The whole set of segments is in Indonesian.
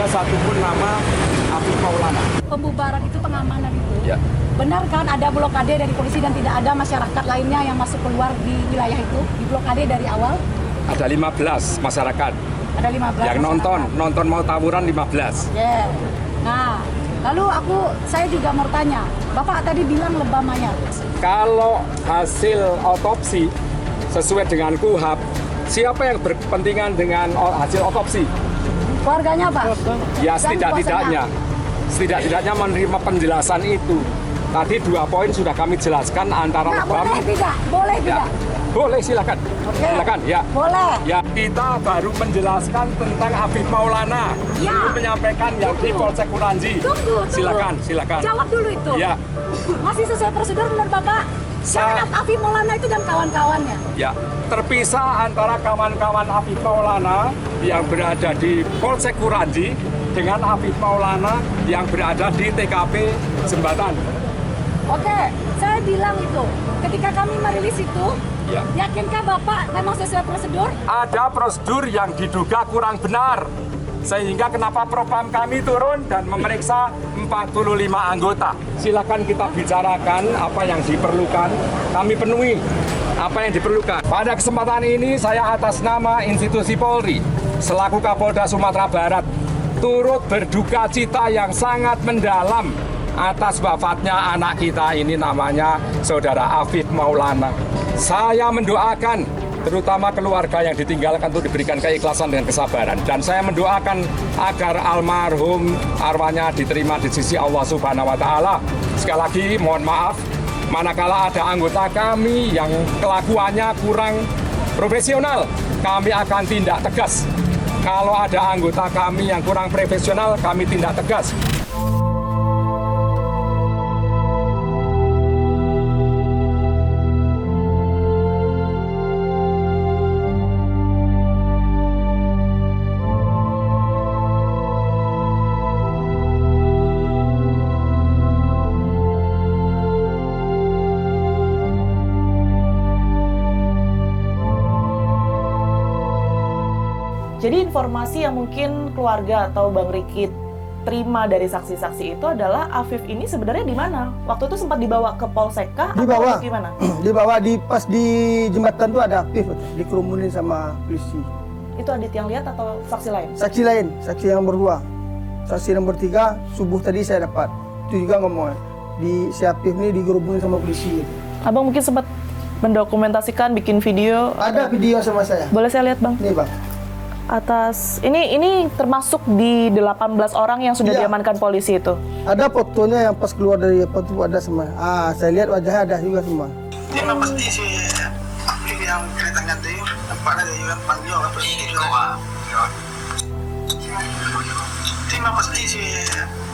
ada satupun nama Afif Maulana. Pembubaran itu, pengamanan itu, Ya. benar kan ada blokade dari polisi dan tidak ada masyarakat lainnya yang masuk keluar di wilayah itu, di blokade dari awal? Ada 15 masyarakat Ada 15 yang masyarakat. nonton mau tawuran 15. Yeah. Nah, lalu saya juga mau tanya, Bapak tadi bilang lebam mayat. Kalau hasil otopsi sesuai dengan KUHP, siapa yang berkepentingan dengan hasil otopsi? Keluarganya, Pak? Ya Dan setidak-tidaknya menerima penjelasan itu. Tadi 2 poin sudah kami jelaskan antara Nah, lebam. boleh tidak? Boleh Ya, tidak? boleh silakan. Oke. Silakan ya. Boleh. Ya, kita baru menjelaskan tentang Afif Maulana. Ya. Itu menyampaikan yang di Polsek Kuranji. Tunggu. Silakan. Jawab dulu itu. Ya. Masih sesuai prosedur benar, Bapak? Jangan Afif Maulana itu dan kawan-kawannya. Ya, terpisah antara kawan-kawan Afif Maulana yang berada di Polsek Kuranji dengan Afif Maulana yang berada di TKP Jembatan. Oke, saya bilang itu, ketika kami merilis itu, Ya. yakinkah Bapak memang sesuai prosedur? Ada prosedur yang diduga kurang benar, sehingga kenapa propam kami turun dan memeriksa 45 anggota. Silakan kita bicarakan apa yang diperlukan, kami penuhi apa yang diperlukan. Pada kesempatan ini saya atas nama institusi Polri, selaku Kapolda Sumatera Barat, turut berduka cita yang sangat mendalam atas wafatnya anak kita ini, namanya Saudara Afif Maulana. Saya mendoakan terutama keluarga yang ditinggalkan untuk diberikan keikhlasan dan kesabaran. Dan saya mendoakan agar almarhum arwahnya diterima di sisi Allah Subhanahu wa Ta'ala. Sekali lagi mohon maaf manakala ada anggota kami yang kelakuannya kurang profesional, kami akan tindak tegas. Kalau ada anggota kami yang kurang profesional, kami tindak tegas. Jadi informasi yang mungkin keluarga atau Bang Riki terima dari saksi-saksi itu adalah Afif ini sebenarnya di mana? Waktu itu sempat dibawa ke Polsek kah? Dibawa. Atau gimana? Dibawa pas di jembatan tuh ada Afif dikerumunin sama polisi. Itu Adit yang lihat atau saksi lain? Saksi lain, saksi yang berdua. Saksi nomor 3 subuh tadi saya dapat. Itu juga ngomong si Afif ini dikerumunin sama polisi. Abang mungkin sempat mendokumentasikan, bikin video. Ada video sama saya. Boleh saya lihat, Bang? Nih, Bang. Atas ini termasuk di 18 orang yang sudah Iya. diamankan polisi itu. Ada fotonya yang pas keluar dari apa tuh ada semua. Saya lihat wajahnya ada juga semua. Memang pasti si Afif yang ceritanya tuh tempatnya dia juga panggil apa sih itu memang pasti si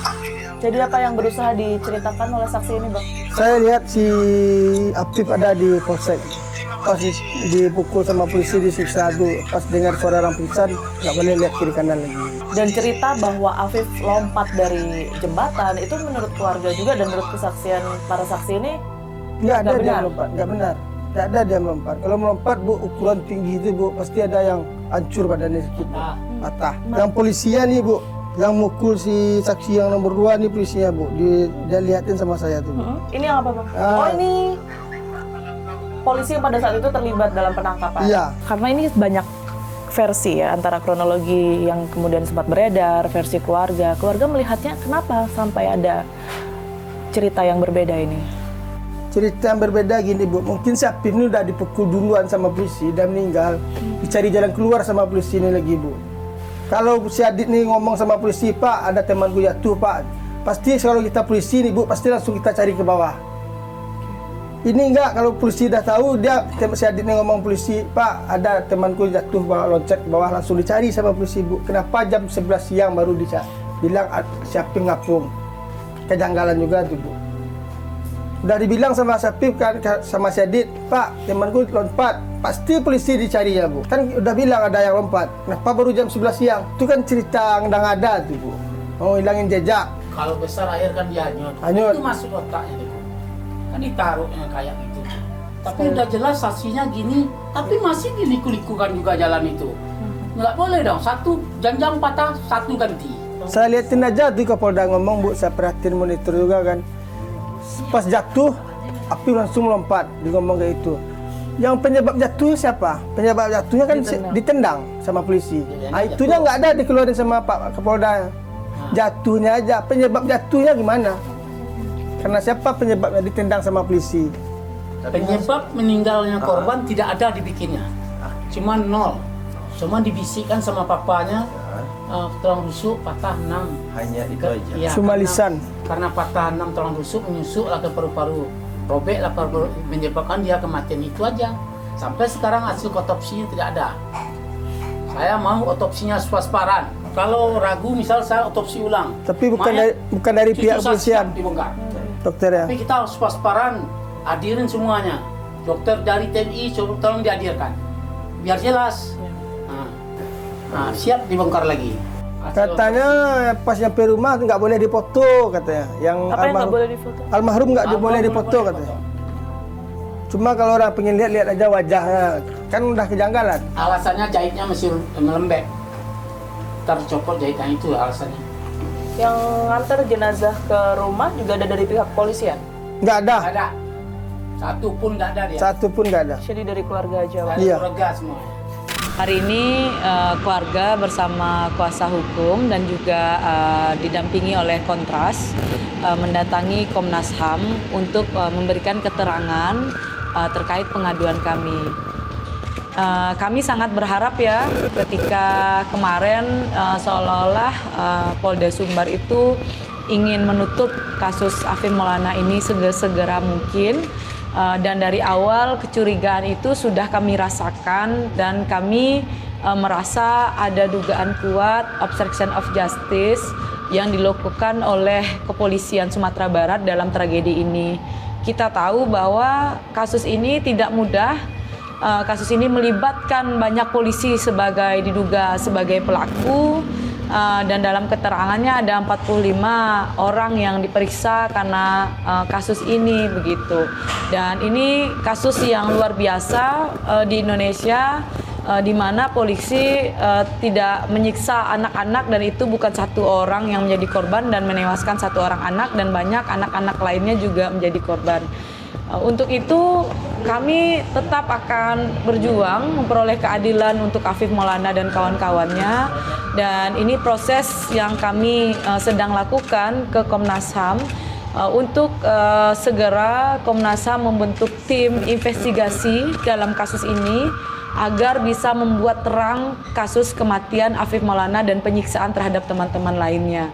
Afif yang Jadi apa yang berusaha diceritakan oleh saksi ini, Bang? Saya lihat si Afif ada di polsek. Pas dipukul sama polisi, disiksa tuh. Pas dengar suara orang pingsan, nggak boleh lihat kiri kanan lagi. Dan cerita bahwa Afif lompat dari jembatan itu menurut keluarga juga dan menurut kesaksian para saksi ini Nggak ada Nggak dia benar. melompat, nggak benar. Nggak ada dia melompat. Kalau melompat, Bu, ukuran tinggi itu, Bu, pasti ada yang hancur badannya sedikit, Bu. Patah. Yang polisinya nih, Bu, yang mukul si saksi yang nomor 2 nih polisinya, Bu. Dia liatin sama saya tuh, Bu. ini yang apa, Bang? Ah. Oh, ini polisi yang pada saat itu terlibat dalam penangkapan. Iya. Karena ini banyak versi ya, antara kronologi yang kemudian sempat beredar, versi keluarga. Keluarga melihatnya kenapa sampai ada cerita yang berbeda ini? Cerita yang berbeda gini, Bu. Mungkin si Afif ini udah dipukul duluan sama polisi dan meninggal. Dicari jalan keluar sama polisi ini lagi, Bu. Kalau si Adit nih ngomong sama polisi, Pak, ada temanku jatuh, Pak. Pasti kalau kita polisi nih, Bu, pasti langsung kita cari ke bawah. Ini enggak, kalau polisi dah tahu, si Adit nih ngomong polisi, Pak, ada temanku jatuh, loncat ke bawah, langsung dicari sama polisi, Bu. Kenapa jam 11 siang baru dicari? Bilang siapa ngapung. Kejanggalan juga tuh, Bu. Udah dibilang sama Sapip kan, sama si Adit, Pak, temanku lompat. Pasti polisi dicari ya, Bu. Kan udah bilang ada yang lompat. Kenapa baru jam 11 siang? Itu kan cerita ngada-ngada tuh, Bu. Mau hilangin jejak. Kalau besar air kan dia hanyut. Hanyut. Itu masuk otaknya itu. Kan ditaruhnya kayak gitu. Tapi udah jelas saksinya gini, tapi masih diliku-likukan juga jalan itu. Nggak boleh dong, satu janjang patah, satu ganti. Saya liatin aja tuh Kapolda ngomong, Bu, saya perhatiin monitor juga kan. Pas jatuh, api langsung melompat, dia ngomong kayak itu. Yang penyebab jatuhnya siapa? Penyebab jatuhnya kan ditendang sama polisi. Nah, itunya nggak ada dikeluarin sama Pak Kapolda. Jatuhnya aja, penyebab jatuhnya gimana? Karena siapa penyebabnya ditendang sama polisi? Penyebab meninggalnya korban tidak ada dibikinnya, cuma 0. Cuma dibisikkan sama papanya, tulang rusuk patah 6. Hanya itu aja. Ya, Cuma lisan. Karena patah 6 tulang rusuk menyusuklah ke paru-paru. Robeklah paru-paru, menyebabkan dia kematian itu aja. Sampai sekarang hasil otopsinya tidak ada. Saya mau otopsinya swasparan. Kalau ragu misal saya otopsi ulang. Tapi bukan Mayat dari pihak cucu saya kepolisian, siap dibongkar. dokter ya. Tapi kita harus swasparan, hadirin semuanya. Dokter dari TNI tolong dihadirkan. Biar jelas. Nah, siap dibongkar lagi. Katanya pas nyampe rumah nggak boleh dipoto katanya. Yang Apa yang nggak boleh difoto? almarhum nggak boleh dipoto katanya. Cuma kalau orang pengen lihat aja wajahnya, kan udah kejanggalan. Alasannya jahitnya masih melembek. Tercopot jahitan itu alasannya. Yang nganter jenazah ke rumah juga ada dari pihak kepolisian. Nggak ada, Nggak ada. Satu pun nggak ada dia. satu pun nggak ada. Jadi dari keluarga aja, Pak. Iya. Keluarga semua. Hari ini keluarga bersama kuasa hukum dan juga didampingi oleh Kontras mendatangi Komnas HAM untuk memberikan keterangan terkait pengaduan kami. Kami sangat berharap ya ketika kemarin seolah-olah Polda Sumbar itu ingin menutup kasus Afif Maulana ini segera mungkin. Dan dari awal kecurigaan itu sudah kami rasakan dan kami merasa ada dugaan kuat obstruction of justice yang dilakukan oleh kepolisian Sumatera Barat dalam tragedi ini. Kita tahu bahwa kasus ini tidak mudah. Kasus ini melibatkan banyak polisi diduga sebagai pelaku. Dan dalam keterangannya ada 45 orang yang diperiksa karena kasus ini begitu. Dan ini kasus yang luar biasa di Indonesia di mana polisi tidak menyiksa anak-anak dan itu bukan satu orang yang menjadi korban dan menewaskan satu orang anak dan banyak anak-anak lainnya juga menjadi korban. Untuk itu kami tetap akan berjuang memperoleh keadilan untuk Afif Maulana dan kawan-kawannya dan ini proses yang kami sedang lakukan ke Komnas HAM untuk segera Komnas HAM membentuk tim investigasi dalam kasus ini agar bisa membuat terang kasus kematian Afif Maulana dan penyiksaan terhadap teman-teman lainnya.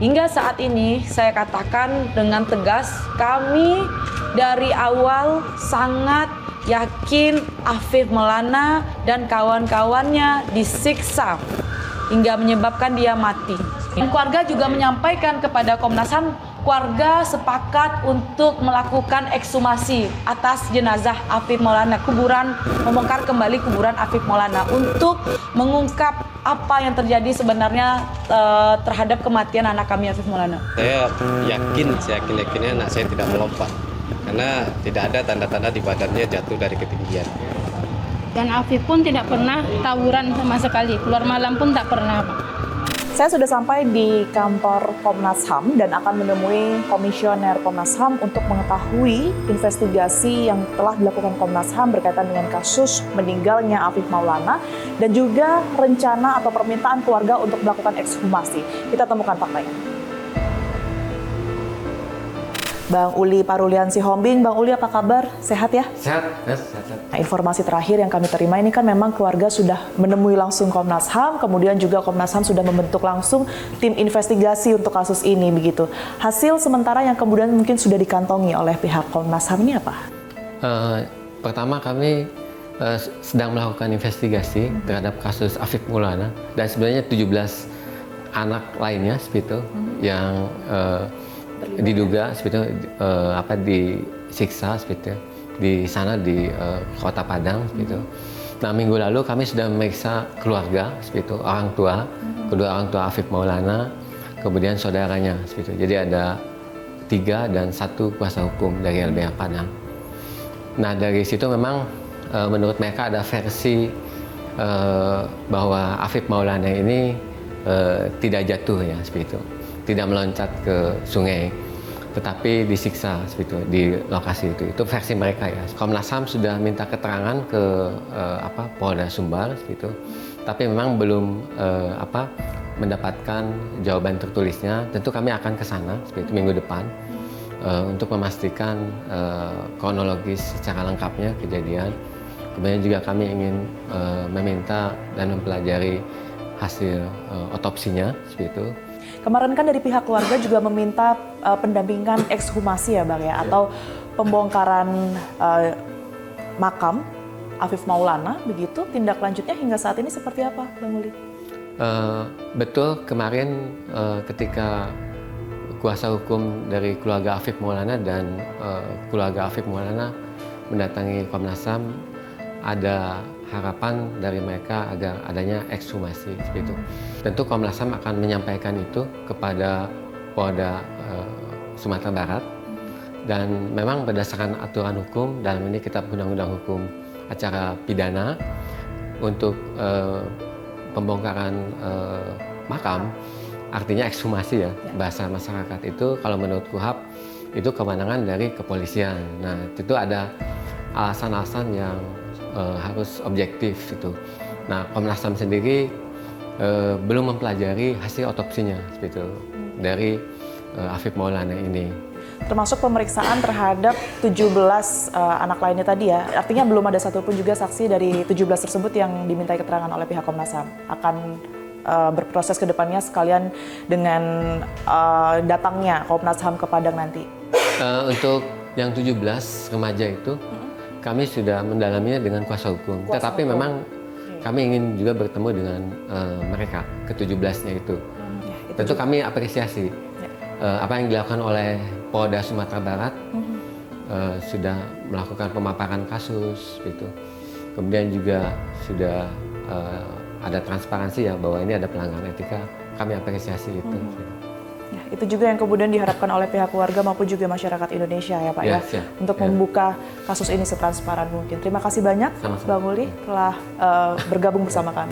Hingga saat ini saya katakan dengan tegas kami dari awal sangat yakin Afif Maulana dan kawan-kawannya disiksa hingga menyebabkan dia mati. Keluarga juga menyampaikan kepada Komnas HAM, keluarga sepakat untuk melakukan ekshumasi atas jenazah Afif Maulana, membongkar kembali kuburan Afif Maulana untuk mengungkap apa yang terjadi sebenarnya terhadap kematian anak kami Afif Maulana. Saya yakinnya anak saya tidak melompat karena tidak ada tanda-tanda di badannya jatuh dari ketinggian. Dan Afif pun tidak pernah tawuran sama sekali, keluar malam pun tak pernah, Pak. Saya sudah sampai di kantor Komnas HAM dan akan menemui Komisioner Komnas HAM untuk mengetahui investigasi yang telah dilakukan Komnas HAM berkaitan dengan kasus meninggalnya Afif Maulana dan juga rencana atau permintaan keluarga untuk melakukan ekshumasi. Kita temukan faktanya. Bang Uli Parulian Sihombing, Bang Uli apa kabar? Sehat ya? Sehat. Nah, informasi terakhir yang kami terima ini kan memang keluarga sudah menemui langsung Komnas HAM, kemudian juga Komnas HAM sudah membentuk langsung tim investigasi untuk kasus ini begitu. Hasil sementara yang kemudian mungkin sudah dikantongi oleh pihak Komnas HAM ini apa? Pertama kami sedang melakukan investigasi terhadap kasus Afif Maulana dan sebenarnya 17 anak lainnya seperti itu yang diduga seperti disiksa seperti itu di sana di Kota Padang seperti itu. Nah, minggu lalu kami sudah memeriksa keluarga seperti itu, orang tua, kedua orang tua Afif Maulana, kemudian saudaranya seperti itu. Jadi ada 3 dan 1 kuasa hukum dari LBH Padang. Nah, dari situ memang menurut mereka ada versi bahwa Afif Maulana ini tidak jatuh ya seperti itu, tidak meloncat ke sungai, tetapi disiksa seperti itu di lokasi itu. Itu versi mereka ya. Komnas HAM sudah minta keterangan ke Polda Sumbar seperti itu, tapi memang belum mendapatkan jawaban tertulisnya. Tentu kami akan ke sana seperti itu minggu depan untuk memastikan kronologis secara lengkapnya kejadian. Kemudian juga kami ingin meminta dan mempelajari hasil otopsinya seperti itu. Kemarin kan dari pihak keluarga juga meminta pendampingan ekshumasi ya Bang ya, atau pembongkaran makam Afif Maulana begitu. Tindak lanjutnya hingga saat ini seperti apa Bang Uli? Betul, kemarin ketika kuasa hukum dari keluarga Afif Maulana dan keluarga Afif Maulana mendatangi Komnas HAM, ada harapan dari mereka agar adanya ekshumasi seperti itu. Tentu Komnas HAM akan menyampaikan itu kepada Polda Sumatera Barat, dan memang berdasarkan aturan hukum, dalam ini Kitab Undang-Undang Hukum Acara Pidana, untuk pembongkaran makam artinya ekshumasi ya, bahasa masyarakat itu kalau menurut KUHAP itu kewenangan dari kepolisian. Nah itu ada alasan-alasan yang harus objektif itu. Nah, Komnas HAM sendiri belum mempelajari hasil otopsinya seperti itu dari Afif Maulana ini. Termasuk pemeriksaan terhadap 17 anak lainnya tadi ya. Artinya belum ada satupun juga saksi dari 17 tersebut yang dimintai keterangan oleh pihak Komnas HAM. Akan berproses ke depannya sekalian dengan datangnya Komnas HAM ke Padang nanti. Untuk yang 17 remaja itu kami sudah mendalaminya dengan kuasa hukum. Tetapi memang kami ingin juga bertemu dengan mereka, ke-17-nya itu. Tentu kami apresiasi apa yang dilakukan oleh Polda Sumatera Barat, sudah melakukan pemaparan kasus, gitu. Kemudian juga sudah ada transparansi ya bahwa ini ada pelanggaran etika. Kami apresiasi itu. Ya, itu juga yang kemudian diharapkan oleh pihak keluarga maupun juga masyarakat Indonesia ya Pak ya, untuk membuka kasus ini setransparan mungkin. Terima kasih banyak Bang Uli telah bergabung bersama kami.